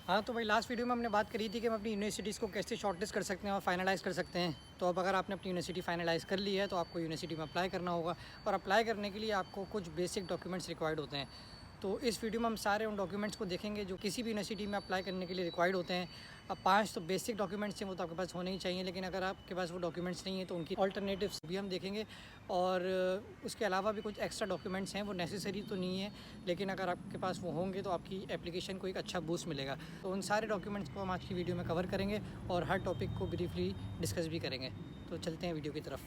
हाँ, तो भाई लास्ट वीडियो में हमने बात करी थी कि हम अपनी यूनिवर्सिटीज़ को कैसे शॉर्टलिस्ट कर सकते हैं और फाइनलाइज़ कर सकते हैं। तो अब अगर आपने अपनी यूनिवर्सिटी फाइनलाइज़ कर ली है तो आपको यूनिवर्सिटी में अप्लाई करना होगा और अप्लाई करने के लिए आपको कुछ बेसिक डॉक्यूमेंट्स रिक्वायर्ड होते हैं। तो इस वीडियो में हम सारे उन डॉक्यूमेंट्स को देखेंगे जो किसी भी यूनिवर्सिटी में अप्लाई करने के लिए रिक्वायर्ड होते हैं। अब 5 तो बेसिक डॉक्यूमेंट्स हैं, वो तो आपके पास होने ही चाहिए, लेकिन अगर आपके पास वो डॉक्यूमेंट्स नहीं है तो उनकी ऑल्टरनेटिव्स भी हम देखेंगे। और उसके अलावा भी कुछ एक्स्ट्रा डॉक्यूमेंट्स हैं, वो नेसेसरी तो नहीं है, लेकिन अगर आपके पास वो होंगे तो आपकी एप्लीकेशन को एक अच्छा बूस्ट मिलेगा। तो उन सारे डॉक्यूमेंट्स को हम आज की वीडियो में कवर करेंगे और हर टॉपिक को ब्रीफली डिस्कस भी करेंगे। तो चलते हैं वीडियो की तरफ।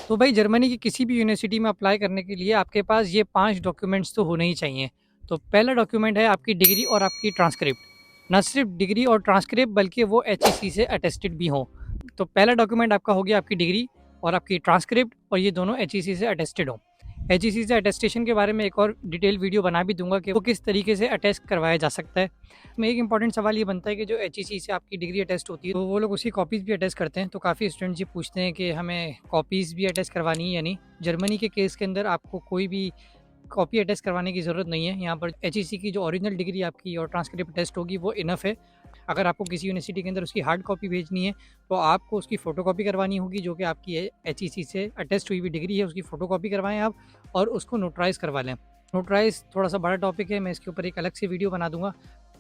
तो भाई जर्मनी की किसी भी यूनिवर्सिटी में अप्लाई करने के लिए आपके पास ये 5 डॉक्यूमेंट्स तो होने ही चाहिए। तो पहला डॉक्यूमेंट है आपकी डिग्री और आपकी ट्रांसक्रिप्ट। ना सिर्फ डिग्री और ट्रांसक्रिप्ट बल्कि वो एचईसी से अटेस्टेड भी हों। तो पहला डॉक्यूमेंट आपका हो गया आपकी डिग्री और आपकी ट्रांसक्रिप्ट, और ये दोनों एचईसी से अटेस्टेड हों। एचईसी से अटेस्टेशन के बारे में एक और डिटेल वीडियो बना भी दूंगा कि वो किस तरीके से अटेस्ट करवाया जा सकता है। में एक इंपॉर्टेंट सवाल ये बनता है कि जो एचईसी से आपकी डिग्री अटेस्ट होती है तो वो लोग उसकी कॉपीज़ भी अटेस्ट करते हैं। तो काफ़ी स्टूडेंट्स ये पूछते हैं कि हमें कॉपीज़ भी अटेस्ट करवानी है या नहीं। जर्मनी के केस के अंदर आपको कोई भी कॉपी अटेस्ट करवाने की ज़रूरत नहीं है। यहाँ पर एचईसी की जो ओरिजिनल डिग्री आपकी और ट्रांसक्रिप्ट टेस्ट होगी वो इनफ है। अगर आपको किसी यूनिवर्सिटी के अंदर उसकी हार्ड कॉपी भेजनी है तो आपको उसकी फ़ोटोकॉपी करवानी होगी, जो कि आपकी एचईसी से अटेस्ट हुई हुई डिग्री है, उसकी फ़ोटोकॉपी करवाएं आप और उसको नोटराइज़ करवा लें। नोटराइज़ थोड़ा सा बड़ा टॉपिक है, मैं इसके ऊपर एक अलग से वीडियो बना दूंगा।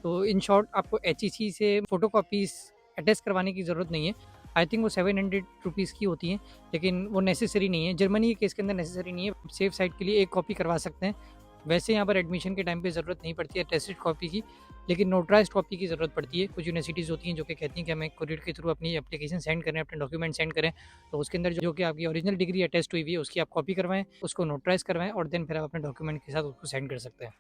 तो इन शॉर्ट आपको एचईसी से फ़ोटोकॉपीज़ अटेस्ट करवाने की ज़रूरत नहीं है। आई थिंक वो 700 रुपीज़ की होती हैं, लेकिन वो नेसेसरी नहीं है। जर्मनी के केस के अंदर नेसेसरी नहीं है। सेफ साइड के लिए एक कॉपी करवा सकते हैं। वैसे यहाँ पर एडमिशन के टाइम पे ज़रूरत नहीं पड़ती है अटेस्टेड कॉपी की, लेकिन नोटराइज्ड कॉपी की ज़रूरत पड़ती है। कुछ यूनिवर्सिटीज़ होती हैं जो कि कहती हैं कि हमें कोरियर के थ्रू अपनी एप्लीकेशन सेंड करें, अपने डॉक्यूमेंट सेंड करें। तो उसके अंदर जो कि आपकी ओरिजिनल डिग्री अटेस्ट हुई हुई है उसकी आप कॉपी करवाएं, उसको नोटराइज़ करवाएं और देन फिर आप अपने डॉक्यूमेंट के साथ उसको सेंड कर सकते हैं।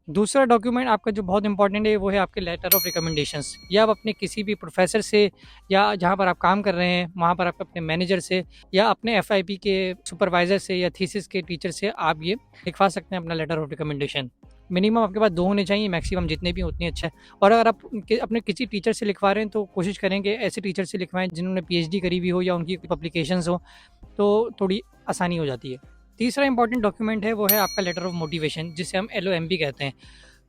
दूसरा डॉक्यूमेंट आपका जो बहुत इंपॉर्टेंट है वो है आपके लेटर ऑफ रिकमेंडेशंस। या आप अपने किसी भी प्रोफेसर से या जहाँ पर आप काम कर रहे हैं वहाँ पर आप अपने मैनेजर से या अपने एफआईपी के सुपरवाइज़र से या थीसिस के टीचर से आप ये लिखवा सकते हैं अपना लेटर ऑफ रिकमेंडेशन। मिनिमम आपके पास 2 होने चाहिए, मैक्सिमम जितने भी उतनी अच्छा है। और अगर आप अपने किसी टीचर से लिखवा रहे हैं तो कोशिश करेंगे ऐसे टीचर से लिखवाएं जिन्होंने पीएचडी करी हुई हो या उनकी पब्लिकेशंस हो, तो थोड़ी आसानी हो जाती है। तीसरा इंपॉर्टेंट डॉक्यूमेंट है वो है आपका लेटर ऑफ मोटिवेशन, जिसे हम एलओएम भी कहते हैं।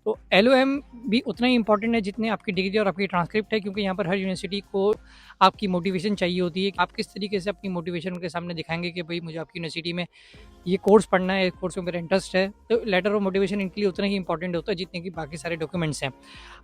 तो एलओएम भी उतना ही इंपॉर्टेंट है जितने आपकी डिग्री और आपकी ट्रांसक्रिप्ट है, क्योंकि यहाँ पर हर यूनिवर्सिटी को आपकी मोटिवेशन चाहिए होती है। आप किस तरीके से अपनी मोटिवेशन उनके सामने दिखाएंगे कि भाई मुझे आपकी यूनिवर्सिटी में ये कोर्स पढ़ना है, कोर्स में मेरा इंटरेस्ट है। तो लेटर ऑफ मोटिवेशन इनके लिए उतना ही इंपॉर्टेंट होता है जितने कि बाकी सारे डॉक्यूमेंट्स हैं।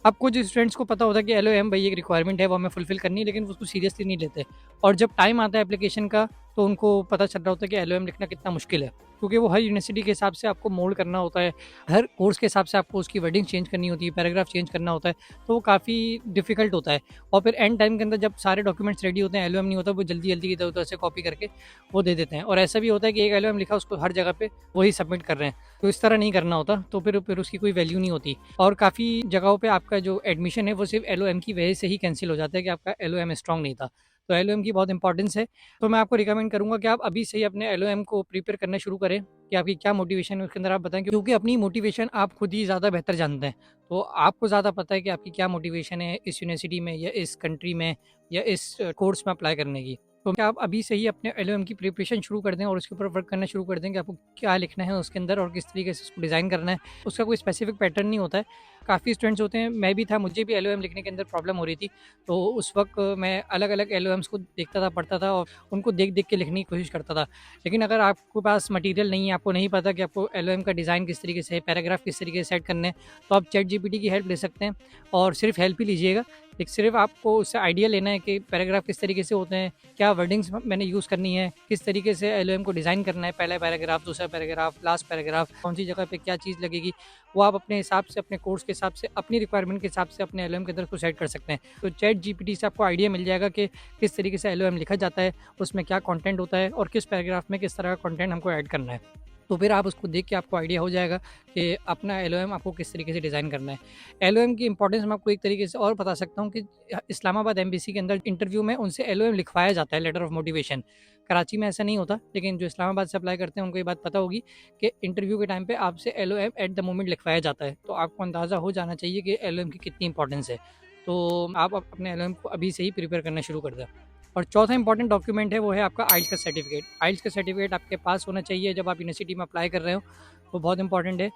अब कुछ स्टूडेंट्स को पता होता है कि एलओएम भाई एक रिक्वायरमेंट है, वो हमें फुलफिल करनी है, लेकिन उसको सीरियसली नहीं लेते। और जब टाइम आता है एप्लीकेशन का तो उनको पता चल रहा होता है कि एलओएम लिखना कितना मुश्किल है, क्योंकि वो हर यूनिवर्सिटी के हिसाब से आपको मोल्ड करना होता है, हर कोर्स के हिसाब से आपको उसकी वर्डिंग चेंज करनी होती है, पैराग्राफ चेंज करना होता है। तो वो काफ़ी डिफिकल्ट होता है। और फिर एंड टाइम के अंदर जब सारे डॉक्यूमेंट्स रेडी होते हैं, एलओएम नहीं होता, वो जल्दी जल्दी इधर उधर से कॉपी करके वो दे देते हैं। और ऐसा भी होता है कि एक एलओएम लिखा उसको हर जगह पे वही सबमिट कर रहे हैं। तो इस तरह नहीं करना होता, तो फिर उसकी कोई वैल्यू नहीं होती। और काफ़ी जगहों पे आपका जो एडमिशन है वो सिर्फ एलओएम की वजह से ही कैंसिल हो जाता है कि आपका एलओएम स्ट्रॉन्ग नहीं था। तो एलओएम की बहुत इंपॉर्टेंस है। तो मैं आपको रिकमेंड करूँगा कि आप अभी से ही अपने एलओएम को प्रिपेयर करना शुरू करें कि आपकी क्या मोटिवेशन है उसके अंदर आप बताएं, क्योंकि अपनी मोटिवेशन आप खुद ही ज़्यादा बेहतर जानते हैं। तो आपको ज़्यादा पता है कि आपकी क्या मोटिवेशन है इस यूनिवर्सिटी में या इस कंट्री में या इस कोर्स में अप्लाई करने की। तो क्या आप अभी से ही अपने एलओएम की प्रिपरेशन शुरू कर दें और उसके ऊपर वर्क करना शुरू कर दें कि आपको क्या लिखना है उसके अंदर और किस तरीके से उसको डिज़ाइन करना है। उसका कोई स्पेसिफिक पैटर्न नहीं होता है। काफ़ी स्टूडेंट्स होते हैं, मैं भी था, मुझे भी एलओएम लिखने के अंदर प्रॉब्लम हो रही थी। तो उस वक्त मैं अलग अलग एलओएम्स को देखता था, पढ़ता था और उनको देख देख के लिखने की कोशिश करता था। लेकिन अगर आपके पास मटेरियल नहीं है, आपको नहीं पता कि आपको एलओएम का डिज़ाइन किस तरीके से है, पैराग्राफ किस तरीके से सेट करने हैं, तो आप चैट जीपीटी की हेल्प ले सकते हैं। और सिर्फ हेल्प ही लीजिएगा, एक सिर्फ आपको उससे आइडिया लेना है कि पैराग्राफ किस तरीके से होते हैं, क्या वर्डिंग्स मैंने यूज़ करनी है, किस तरीके से एलओएम को डिज़ाइन करना है, पहला पैराग्राफ, दूसरा पैराग्राफ, लास्ट पैराग्राफ, कौन सी जगह पे क्या चीज़ लगेगी, वो आप अपने हिसाब से, अपने कोर्स के हिसाब से, अपनी रिक्वायरमेंट के हिसाब से अपने एलओएम के अंदर उसको सेट कर सकते हैं। तो चैट जीपीटी से आपको आइडिया मिल जाएगा कि किस तरीके से एलओएम लिखा जाता है, उसमें क्या कंटेंट होता है और किस पैराग्राफ में किस तरह का कंटेंट हमको ऐड करना है। तो फिर आप उसको देख के आपको आइडिया हो जाएगा कि अपना एलओएम आपको किस तरीके से डिज़ाइन करना है। एलओएम की इंपॉर्टेंस मैं आपको एक तरीके से और बता सकता हूँ कि इस्लामाबाद एम्बेसी के अंदर इंटरव्यू में उनसे एलओएम लिखवाया जाता है, लेटर ऑफ मोटिवेशन। कराची में ऐसा नहीं होता, लेकिन जो इस्लामाबाद से अप्लाई करते हैं उनको ये बात पता होगी कि इंटरव्यू के टाइम पे आपसे एलओएम एट द मोमेंट लिखवाया जाता है। तो आपको अंदाज़ा हो जाना चाहिए कि एलओएम की कितनी इंपॉर्टेंस है। तो आप अपने एलएलएम को अभी से ही प्रिपेयर करना शुरू कर दें। और चौथा इंपॉर्टेंट डॉक्यूमेंट है वो है आपका आइल्स का सर्टिफिकेट। आइल्स का सर्टिफिकेट आपके पास होना चाहिए जब आप यूनिवर्सिटी में अप्लाई कर रहे हो, वो बहुत इंपॉर्टेंट है।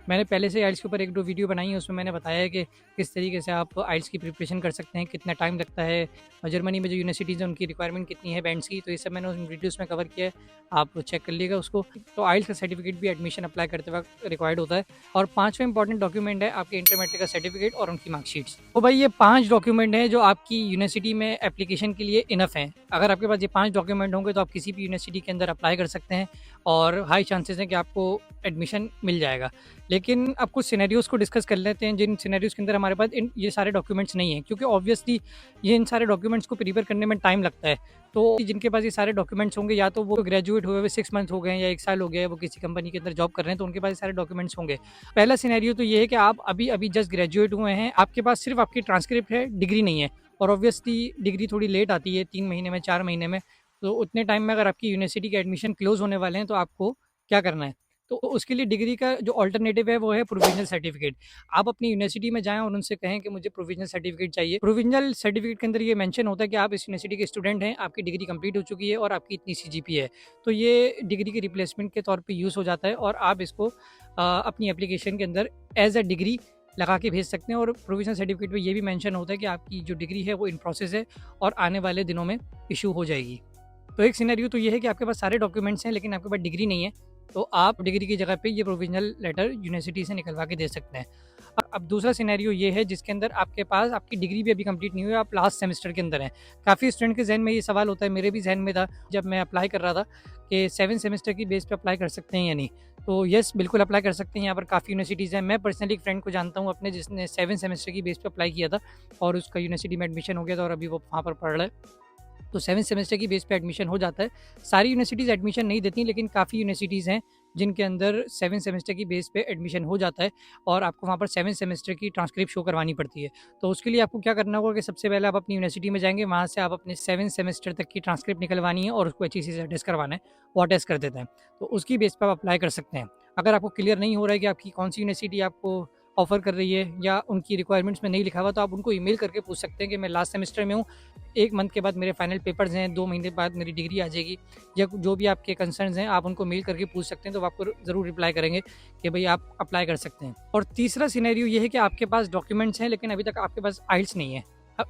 मैंने पहले से आइल्स के ऊपर 1-2 वीडियो बनाई है, उसमें मैंने बताया है कि किस तरीके से आप आइल्स की प्रिपरेशन कर सकते हैं, कितना टाइम लगता है और जर्मनी में जो यूनिवर्सिटीज़ हैं उनकी रिक्वायरमेंट कितनी है बैंड्स की, तो ये सब मैंने उन वीडियोज़ में कवर किया है, आप चेक कर लीजिएगा उसको। तो आइल्स का सर्टिफिकेट भी एडमिशन अप्लाई करते वक्त रिक्वायर्ड होता है। और पाँचवें इंपॉर्टेंट डॉक्यूमेंट है आपके इंटरमीडिएट का सर्टिफिकेट और उनकी मार्कशीट्स। तो भाई ये 5 डॉक्यूमेंट हैं जो आपकी यूनिवर्सिटी में एप्लीकेशन के लिए इनफ हैं। अगर आपके पास ये 5 डॉक्यूमेंट होंगे तो आप किसी भी यूनिवर्सिटी के अंदर अप्लाई कर सकते हैं और हाई चांसेस हैं कि आपको एडमिशन मिल जाएगा। लेकिन अब कुछ सिनेरियोज़ को डिस्कस कर लेते हैं जिन सिनेरियोज़ के अंदर हमारे पास ये सारे डॉक्यूमेंट्स नहीं हैं, क्योंकि ऑब्वियसली ये इन सारे डॉक्यूमेंट्स को प्रिपेयर करने में टाइम लगता है। तो जिनके पास ये सारे डॉक्यूमेंट्स होंगे, या तो वो ग्रेजुएट हुए हुए 6 मंथ हो गए हैं या 1 साल हो गया है, वो किसी कंपनी के अंदर जॉब कर रहे हैं, तो उनके पास ये सारे डॉक्यूमेंट्स होंगे। पहला सिनेरियो तो ये है कि आप अभी जस्ट ग्रेजुएट हुए हैं, आपके पास सिर्फ आपकी ट्रांसक्रिप्ट है, डिग्री नहीं है। और ऑब्वियसली डिग्री थोड़ी लेट आती है, 3 महीने में, 4 महीने में। तो उतने टाइम में अगर आपकी यूनिवर्सिटी के एडमिशन क्लोज़ होने वाले हैं तो आपको क्या करना है? तो उसके लिए डिग्री का जो अल्टरनेटिव है वो है प्रोविजनल सर्टिफिकेट। आप अपनी यूनिवर्सिटी में जाएँ और उनसे कहें कि मुझे प्रोविजनल सर्टिफिकेट चाहिए। प्रोविजनल सर्टिफिकेट के अंदर ये मेंशन होता है कि आप इस यूनिवर्सिटी के स्टूडेंट हैं, आपकी डिग्री कंप्लीट हो चुकी है और आपकी इतनी सीजीपीए है। तो ये डिग्री के रिप्लेसमेंट के तौर पे यूज़ हो जाता है और आप इसको अपनी एप्लीकेशन के अंदर एज़ अ डिग्री लगा के भेज सकते हैं। और प्रोविजनल सर्टिफिकेट में ये भी मेंशन होता है कि आपकी जो डिग्री है वो इन प्रोसेस है और आने वाले दिनों में इश्यू हो जाएगी। तो एक सिनेरियो तो ये है कि आपके पास सारे डॉक्यूमेंट्स हैं लेकिन आपके पास डिग्री नहीं है, तो आप डिग्री की जगह पे ये प्रोविजनल लेटर यूनिवर्सिटी से निकलवा के दे सकते हैं। अब दूसरा सिनेरियो ये है जिसके अंदर आपके पास आपकी डिग्री भी अभी कंप्लीट नहीं हुई है, आप लास्ट सेमेस्टर के अंदर हैं। काफ़ी स्टूडेंट के ज़हन में ये सवाल होता है, मेरे भी ज़हन में था जब मैं अप्लाई कर रहा था कि 7 सेमेस्टर की बेस पे अप्लाई कर सकते हैं या नहीं। तो येस, बिल्कुल अप्लाई कर सकते हैं, यहाँ पर काफ़ी यूनिवर्सिटीज़ हैं। मैं पर्सनली एक फ्रेंड को जानता हूँ अपने, जिसने 7 सेमेस्टर की बेस पे अप्लाई किया था और उसका यूनिवर्सिटी में एडमिशन हो गया था और अभी वो वहाँ पर पढ़ रहा है। तो 7 सेमेस्टर की बेस पे एडमिशन हो जाता है। सारी यूनिवर्सिटीज़ एडमिशन नहीं देती, लेकिन काफ़ी यूनिवर्सिटीज़ हैं जिनके अंदर 7 सेमेस्टर की बेस पे एडमिशन हो जाता है और आपको वहाँ पर 7 सेमेस्टर की ट्रांसक्रिप्ट शो करवानी पड़ती है। तो उसके लिए आपको क्या करना होगा कि सबसे पहले आप अपनी यूनिवर्सिटी में जाएँगे, वहाँ से आप अपने 7 सेमेस्टर तक की ट्रांसक्रिप्ट निकलवानी है और उसको एचईसी से अटेस्ट करवाना है, वो अटेस्ट कर देते हैं। तो उसकी बेस पे आप अप्लाई कर सकते हैं। अगर आपको क्लियर नहीं हो रहा है कि आपकी कौन-सी यूनिवर्सिटी आपको ऑफ़र कर रही है या उनकी रिक्वायरमेंट्स में नहीं लिखा हुआ, तो आप उनको ईमेल करके पूछ सकते हैं कि मैं लास्ट सेमेस्टर में हूँ, 1 मंथ के बाद मेरे फाइनल पेपर्स हैं, 2 महीने बाद मेरी डिग्री आ जाएगी, या जो भी आपके कंसर्न्स हैं आप उनको मेल करके पूछ सकते हैं, तो वो आपको ज़रूर रिप्लाई करेंगे कि भई आप अप्लाई कर सकते हैं। और तीसरा सिनेरियो ये है कि आपके पास डॉक्यूमेंट्स हैं लेकिन अभी तक आपके पास आइल्स नहीं है।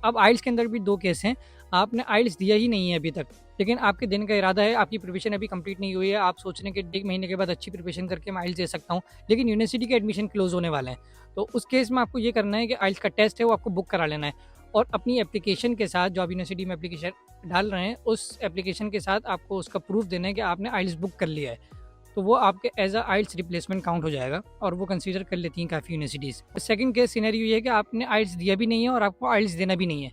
अब आइल्स के अंदर भी 2 केस हैं, आपने आइल्स दिया ही नहीं है अभी तक, लेकिन आपके देने का इरादा है, आपकी प्रिपरेशन अभी कंप्लीट नहीं हुई है, आप सोच रहे हैं कि 1 महीने के बाद अच्छी प्रिपरेशन करके मैं आइल्स दे सकता हूँ, लेकिन यूनिवर्सिटी के एडमिशन क्लोज़ होने वाले हैं। तो उस केस में आपको ये करना है कि आइल्स का टेस्ट है वो आपको बुक करा लेना है और अपनी एप्लीकेशन के साथ, जो आप यूनिवर्सिटी में एप्लीकेशन डाल रहे हैं, उस एप्लीकेशन के साथ आपको उसका प्रूफ देना है कि आपने आइल्स बुक कर लिया है। तो वो आपके as a aisles replacement count हो जाएगा और वो कंसीडर कर लेती हैं काफ़ी यूनिवर्सिटीज़। सेकंड केस सिनेरियो ये है कि आपने आइल्स दिया भी नहीं है और आपको आइल्स देना भी नहीं है।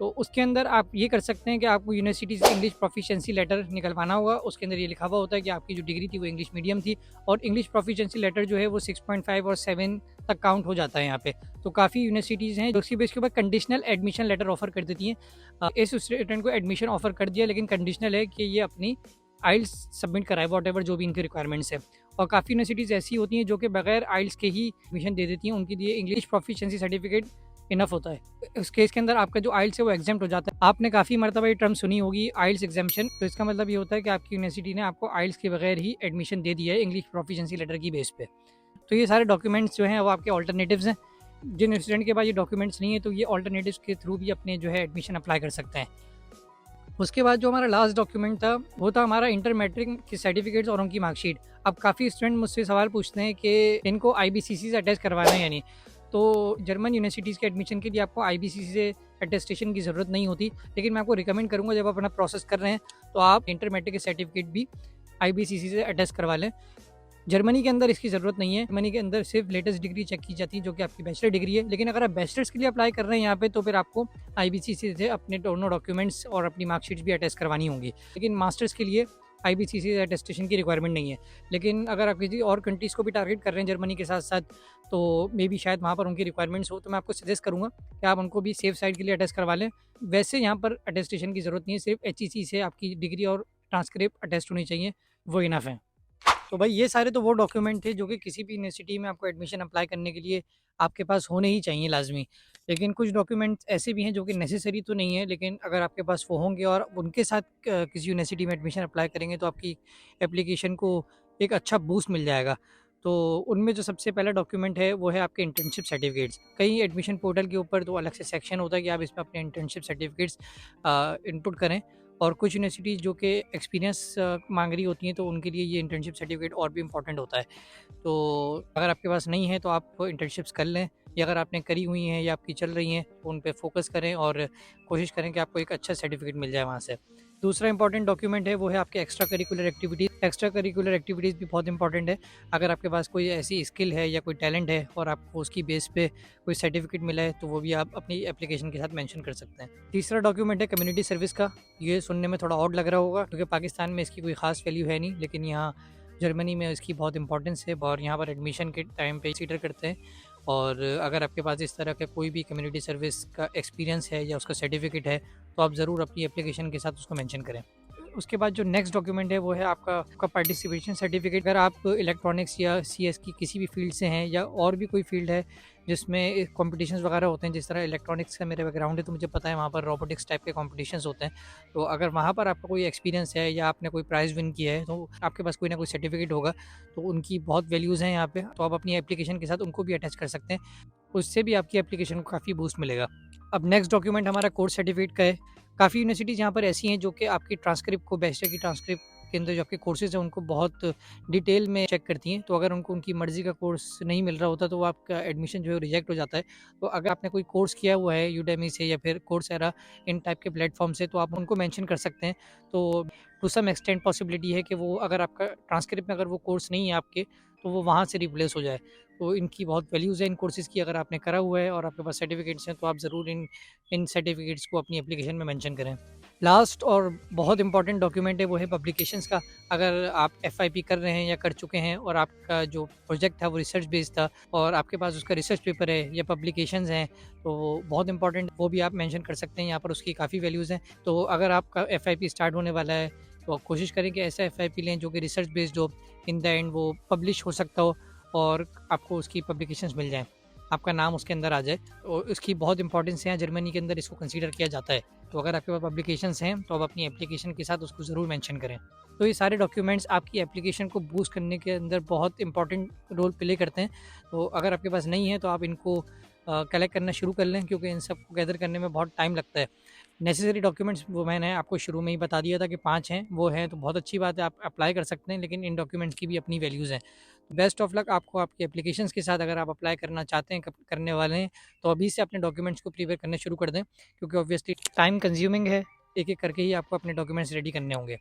तो उसके अंदर आप ये कर सकते हैं कि आपको यूनिवर्सिटी से इंग्लिश प्रोफिशिएंसी लेटर निकलवाना होगा। उसके अंदर ये लिखा हुआ होता है कि आपकी जो डिग्री थी वो इंग्लिश मीडियम थी और इंग्लिश प्रोफिशिएंसी लेटर जो है वो 6.5 और 7 तक काउंट हो जाता है यहाँ पे। तो काफ़ी यूनिवर्सिटीज़ हैं जो उसकी बेस के ऊपर कंडीशनल एडमिशन लेटर ऑफर कर देती हैं। इस स्टूडेंट को एडमिशन ऑफर कर दिया, लेकिन कंडीशनल है कि ये अपनी आइल्स सबमिट कराए, वॉटएवर जो भी इनकी रिक्वायरमेंट्स है। और काफ़ी यूनिवर्सिटीज़ ऐसी होती हैं जो कि बगैर आइल्स के ही एडमिशन दे देती हैं, उनके लिए इंग्लिश प्रोफिशिएंसी सर्टिफिकेट इनफ होता है। उस केस के अंदर आपका जो आइल्स है वो एग्जेम्प्ट हो जाता है। आपने काफ़ी मर्तबा ये टर्म सुनी होगी, आइल्स एग्जेम्पशन। तो इसका मतलब ये होता है कि आपकी यूनिवर्सिटी ने आपको आइल्स के बगैर ही एडमिशन दे दिया है इंग्लिश प्रोफिशिएंसी लेटर की बेस पे। तो ये सारे डॉक्यूमेंट्स जो हैं वो आपके अल्टरनेटिव्स हैं। जिन स्टूडेंट के पास ये डॉक्यूमेंट्स नहीं है तो ये अल्टरनेटिव्स के थ्रू भी अपने जो है एडमिशन अप्लाई कर सकते हैं। उसके बाद जो हमारा लास्ट डॉक्यूमेंट था वो था हमारा इंटर मैट्रिक की सर्टिफिकेट्स और उनकी मार्कशीट। अब काफ़ी स्टूडेंट मुझसे सवाल पूछते हैं कि इनको आईबीसीसी से अटेस्ट करवाना है या नहीं। तो जर्मन यूनिवर्सिटीज़ के एडमिशन के लिए आपको आईबीसीसी से अटेस्टेशन की ज़रूरत नहीं होती, लेकिन मैं आपको रिकमेंड करूँगा जब आप अपना प्रोसेस कर रहे हैं तो आप इंटर मैट्रिक के सर्टिफिकेट भी आईबीसीसी से अटेस्ट करवा लें। जर्मनी के अंदर इसकी ज़रूरत नहीं है। जर्मनी के अंदर सिर्फ लेटेस्ट डिग्री चेक की जाती है जो कि आपकी बैचलर डिग्री है। लेकिन अगर आप बैचलर्स के लिए अप्लाई कर रहे हैं यहाँ पे तो फिर आपको आईबीसीसी से अपने दोनों डॉक्यूमेंट्स और अपनी मार्कशीट्स भी अटेस्ट करवानी होंगी। लेकिन मास्टर्स के लिए आईबीसीसी से अटेस्टेशन की रिक्वायरमेंट नहीं है। लेकिन अगर आप किसी और कंट्रीज़ को भी टारगेट कर रहे हैं जर्मनी के साथ साथ, तो मे बी शायद वहाँ पर उनकी रिक्वायरमेंट्स हो, तो मैं आपको सजेस्ट करूँगा कि आप उनको भी सेफ साइड के लिए अटेस्ट करवा लें। वैसे यहाँ पर अटेस्टेशन की ज़रूरत नहीं है, सिर्फ एचईसी से आपकी डिग्री और ट्रांसक्रिप्ट अटेस्ट होनी चाहिए, वो इनफ है। तो भाई ये सारे तो वो डॉक्यूमेंट थे जो कि किसी भी यूनिवर्सिटी में आपको एडमिशन अप्लाई करने के लिए आपके पास होने ही चाहिए लाज़मी। लेकिन कुछ डॉक्यूमेंट्स ऐसे भी हैं जो कि नेसेसरी तो नहीं है, लेकिन अगर आपके पास वो होंगे और उनके साथ किसी यूनिवर्सिटी में एडमिशन अप्लाई करेंगे तो आपकी एप्लीकेशन को एक अच्छा बूस्ट मिल जाएगा। तो उनमें जो सबसे पहला डॉक्यूमेंट है वो है आपके इंटर्नशिप सर्टिफिकेट्स। कई एडमिशन पोर्टल के ऊपर तो अलग से सेक्शन होता है कि आप इसमें अपने इंटर्नशिप सर्टिफिकेट्स इनपुट करें, और कुछ यूनिवर्सिटी जो कि एक्सपीरियंस मांग रही होती हैं तो उनके लिए ये इंटर्नशिप सर्टिफिकेट और भी इम्पोर्टेंट होता है। तो अगर आपके पास नहीं है तो आप इंटर्नशिप्स कर लें, या अगर आपने करी हुई हैं या आपकी चल रही हैं तो उन पे फोकस करें और कोशिश करें कि आपको एक अच्छा सर्टिफिकेट मिल जाए वहाँ से। दूसरा इंपॉर्टेंट डॉक्यूमेंट है वो है आपके extra curricular activities. Extra curricular activities भी बहुत इंपॉर्टेंट है। अगर आपके पास कोई ऐसी स्किल है या कोई टैलेंट है और आपको उसकी बेस पे कोई सर्टिफिकेट मिला है तो वो भी आप अपनी एप्लीकेशन के साथ मेंशन कर सकते हैं। तीसरा डॉक्यूमेंट है कम्युनिटी सर्विस का। ये सुनने में थोड़ा ऑड लग रहा होगा क्योंकि पाकिस्तान में इसकी कोई ख़ास वैल्यू है नहीं, लेकिन यहाँ जर्मनी में इसकी बहुत इंपॉर्टेंस है और यहाँ पर एडमिशन के टाइम पे कंसीडर करते हैं। और अगर आपके पास इस तरह का कोई भी कम्युनिटी सर्विस का एक्सपीरियंस है या उसका सर्टिफिकेट है तो आप ज़रूर अपनी एप्लीकेशन के साथ उसको मेंशन करें। उसके बाद जो नेक्स्ट डॉक्यूमेंट है वो है आपका पार्टिसिपेशन सर्टिफिकेट। अगर आप इलेक्ट्रॉनिक्स या सीएस की किसी भी फील्ड से हैं या और भी कोई फील्ड है जिसमें कॉम्पिटिशन्स वगैरह होते हैं, जिस तरह इलेक्ट्रॉनिक्स का मेरा बैकग्राउंड है तो मुझे पता है वहाँ पर रोबोटिक्स टाइप के कॉम्पिटिशन्स होते हैं। तो अगर वहाँ पर आपका कोई एक्सपीरियंस है या आपने कोई प्राइज़ विन किया है तो आपके पास कोई ना कोई सर्टिफिकेट होगा, तो उनकी बहुत वैल्यूज़ हैं यहाँ पे, तो आप अपनी एप्लीकेशन के साथ उनको भी अटैच कर सकते हैं। उससे भी आपकी एप्लीकेशन को काफ़ी बूस्ट मिलेगा। अब नेक्स्ट डॉक्यूमेंट हमारा कोर्स सर्टिफिकेट का है। काफ़ी यूनिवर्सिटीज़ यहाँ पर ऐसी हैं जो कि आपकी ट्रांसक्रिप्ट को, बैचलर की ट्रांसक्रिप्ट के अंदर जो आपके कोर्सेज़ हैं उनको बहुत डिटेल में चेक करती हैं। तो अगर उनको उनकी मर्ज़ी का कोर्स नहीं मिल रहा होता तो वो आपका एडमिशन जो है रिजेक्ट हो जाता है। तो अगर आपने कोई कोर्स किया हुआ है यूडेमी से या फिर कोर्सेरा इन टाइप के प्लेटफॉर्म से तो आप उनको मेंशन कर सकते हैं। तो टू सम एक्सटेंट पॉसिबिलिटी है कि वो, अगर आपका ट्रांसक्रिप्ट में अगर वो कोर्स नहीं है आपके, तो वो वहाँ से रिप्लेस हो जाए। तो इनकी बहुत वैल्यूज़ है इन कोर्सेज़ की। अगर आपने करा हुआ है और आपके पास सर्टिफिकेट्स हैं तो आप ज़रूर इन इन सर्टिफिकेट्स को अपनी एप्लीकेशन में मेंशन करें। लास्ट और बहुत इंपॉर्टेंट डॉक्यूमेंट है वो है पब्लिकेशंस का। अगर आप एफआईपी कर रहे हैं या कर चुके हैं और आपका जो प्रोजेक्ट था वो रिसर्च बेस्ड था और आपके पास उसका रिसर्च पेपर है या पब्लिकेशंस हैं तो वो बहुत इंपॉर्टेंट, वो भी आप मेंशन कर सकते हैं। यहाँ पर उसकी काफ़ी वैल्यूज़ हैं। तो अगर आपका एफआईपी स्टार्ट होने वाला है तो आप कोशिश करें कि ऐसा एफआईपी लें जो कि रिसर्च बेस्ड हो, इन द एंड वो पब्लिश हो सकता हो और आपको उसकी पब्लिकेशंस मिल जाएँ, आपका नाम उसके अंदर आ जाए। और इसकी बहुत इंपॉर्टेंस है, जर्मनी के अंदर इसको कंसीडर किया जाता है। तो अगर आपके पास पब्लिकेशंस हैं तो आप अपनी एप्लीकेशन के साथ उसको ज़रूर मेंशन करें। तो ये सारे डॉक्यूमेंट्स आपकी एप्लीकेशन को बूस्ट करने के अंदर बहुत इंपॉर्टेंट रोल प्ले करते हैं। तो अगर आपके पास नहीं है तो आप इनको कलेक्ट करना शुरू कर लें, क्योंकि इन सब को गैदर करने में बहुत टाइम लगता है। नेसेसरी डॉक्यूमेंट्स वो मैंने आपको शुरू में ही बता दिया था कि 5 हैं, वो हैं तो बहुत अच्छी बात है, आप अप्लाई कर सकते हैं, लेकिन इन डॉक्यूमेंट्स की भी अपनी वैल्यूज़ हैं। बेस्ट ऑफ लक आपको आपकी एप्लीकेशंस के साथ। अगर आप अप्लाई करना चाहते हैं, करने वाले हैं, तो अभी से अपने डॉक्यूमेंट्स को प्रिपेयर करने शुरू कर दें, क्योंकि ऑब्वियसली टाइम कंज्यूमिंग है, एक-एक करके ही आपको अपने डॉक्यूमेंट्स रेडी करने होंगे।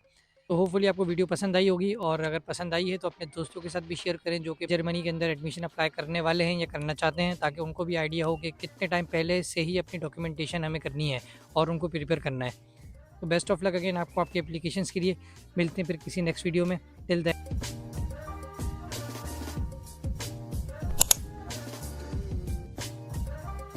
तो होपफुली आपको वीडियो पसंद आई होगी, और अगर पसंद आई है तो अपने दोस्तों के साथ भी शेयर करें जो कि जर्मनी के अंदर एडमिशन अप्लाई करने वाले हैं या करना चाहते हैं, ताकि उनको भी आइडिया हो कि कितने टाइम पहले से ही अपनी डॉक्यूमेंटेशन हमें करनी है और उनको प्रिपेयर करना है। तो बेस्ट ऑफ लक अगेन आपको आपके एप्लीकेशंस के लिए। मिलते हैं फिर किसी नेक्स्ट वीडियो में। Till then.